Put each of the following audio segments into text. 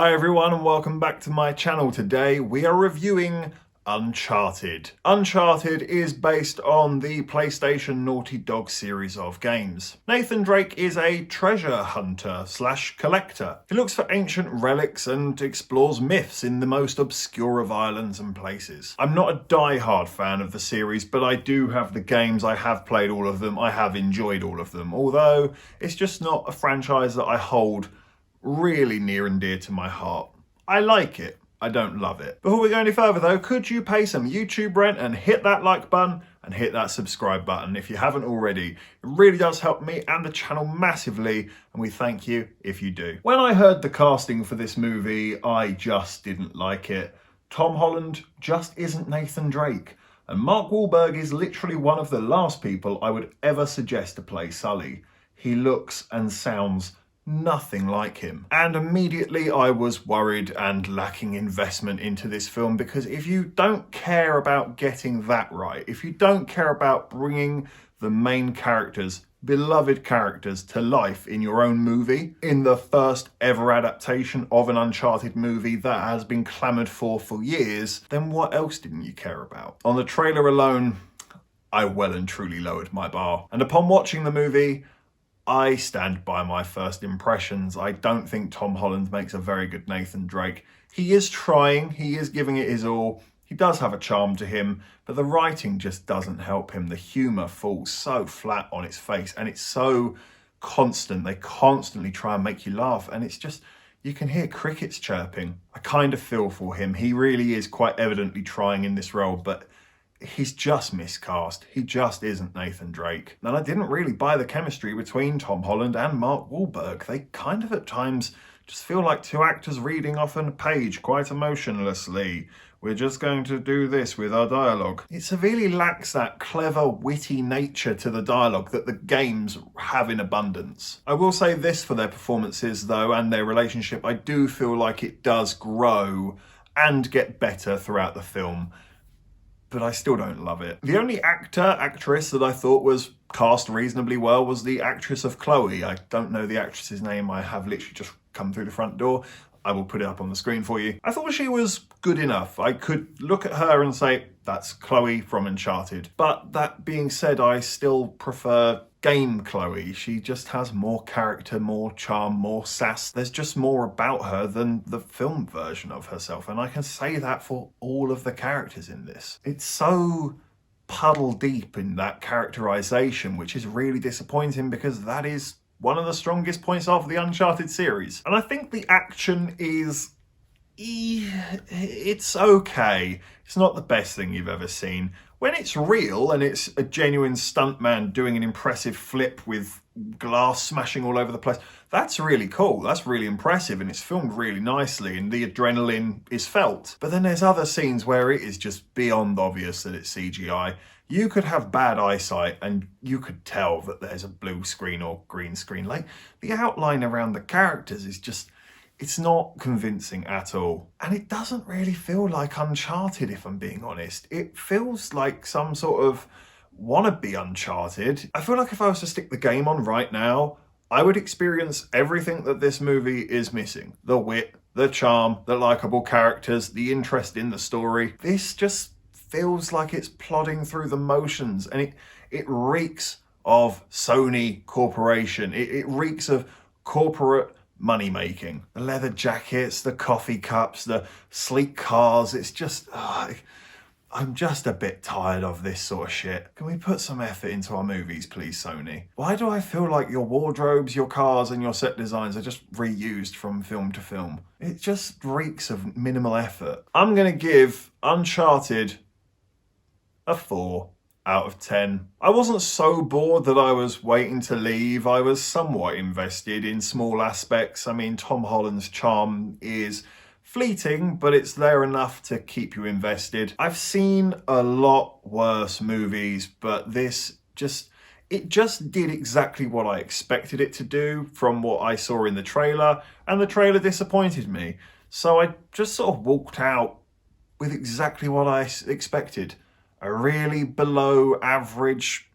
Hi everyone and welcome back to my channel. Today we are reviewing Uncharted. Uncharted is based on the PlayStation Naughty Dog series of games. Nathan Drake is a treasure hunter slash collector. He looks for ancient relics and explores myths in the most obscure of islands and places. I'm not a die-hard fan of the series, but I do have the games, I have played all of them, I have enjoyed all of them, although it's just not a franchise that I hold really near and dear to my heart. I like it, I don't love it. Before we go any further though, could you pay some YouTube rent and hit that like button and hit that subscribe button if you haven't already? It really does help me and the channel massively, and we thank you if you do. When I heard the casting for this movie, I just didn't like it. Tom Holland just isn't Nathan Drake, and Mark Wahlberg is literally one of the last people I would ever suggest to play Sully. He looks and sounds nothing like him. And immediately I was worried and lacking investment into this film, because if you don't care about getting that right, if you don't care about bringing the main characters, beloved characters, to life in your own movie, in the first ever adaptation of an Uncharted movie that has been clamoured for years, then what else didn't you care about? On the trailer alone, I well and truly lowered my bar. And upon watching the movie, I stand by my first impressions. I don't think Tom Holland makes a very good Nathan Drake. He is trying, he is giving it his all. He does have a charm to him, but the writing just doesn't help him. The humour falls so flat on its face, and it's so constant. They constantly try and make you laugh, and it's just, you can hear crickets chirping. I kind of feel for him. He really is quite evidently trying in this role, but he's just miscast. He just isn't Nathan Drake. And I didn't really buy the chemistry between Tom Holland and Mark Wahlberg. They kind of at times just feel like two actors reading off a page quite emotionlessly. We're just going to do this with our dialogue. It severely lacks that clever, witty nature to the dialogue that the games have in abundance. I will say this for their performances though, and their relationship, I do feel like it does grow and get better throughout the film, but I still don't love it. The only actress that I thought was cast reasonably well was the actress of Chloe. I don't know the actress's name. I have literally just come through the front door. I will put it up on the screen for you. I thought she was good enough. I could look at her and say, that's Chloe from Uncharted. But that being said, I still prefer game Chloe. She just has more character, more charm, more sass. There's just more about her than the film version of herself. And I can say that for all of the characters in this. It's so puddle deep in that characterization, which is really disappointing, because that is one of the strongest points of the Uncharted series. And I think the action is, it's okay. It's not the best thing you've ever seen. When it's real and it's a genuine stuntman doing an impressive flip with glass smashing all over the place, that's really cool. That's really impressive, and it's filmed really nicely, and the adrenaline is felt. But then there's other scenes where it is just beyond obvious that it's CGI. You could have bad eyesight and you could tell that there's a blue screen or green screen. Like, the outline around the characters is just, it's not convincing at all. And it doesn't really feel like Uncharted, if I'm being honest. It feels like some sort of wannabe Uncharted. I feel like if I was to stick the game on right now, I would experience everything that this movie is missing. The wit, the charm, the likable characters, the interest in the story. This just feels like it's plodding through the motions, and it reeks of Sony Corporation. It reeks of corporate money making. The leather jackets, the coffee cups, the sleek cars. It's just, I'm just a bit tired of this sort of shit. Can we put some effort into our movies, please, Sony? Why do I feel like your wardrobes, your cars, and your set designs are just reused from film to film? It just reeks of minimal effort. I'm gonna give Uncharted a 4 out of 10. I wasn't so bored that I was waiting to leave. I was somewhat invested in small aspects. I mean, Tom Holland's charm is fleeting, but it's there enough to keep you invested. I've seen a lot worse movies, but this it just did exactly what I expected it to do from what I saw in the trailer, and the trailer disappointed me. So I just sort of walked out with exactly what I expected. A really below average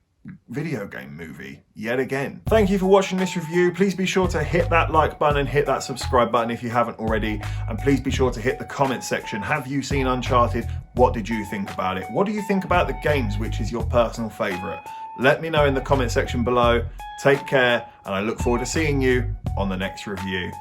video game movie yet again. Thank you for watching this review. Please be sure to hit that like button and hit that subscribe button if you haven't already. And please be sure to hit the comment section. Have you seen Uncharted? What did you think about it? What do you think about the games? Which is your personal favorite? Let me know in the comment section below. Take care, and I look forward to seeing you on the next review.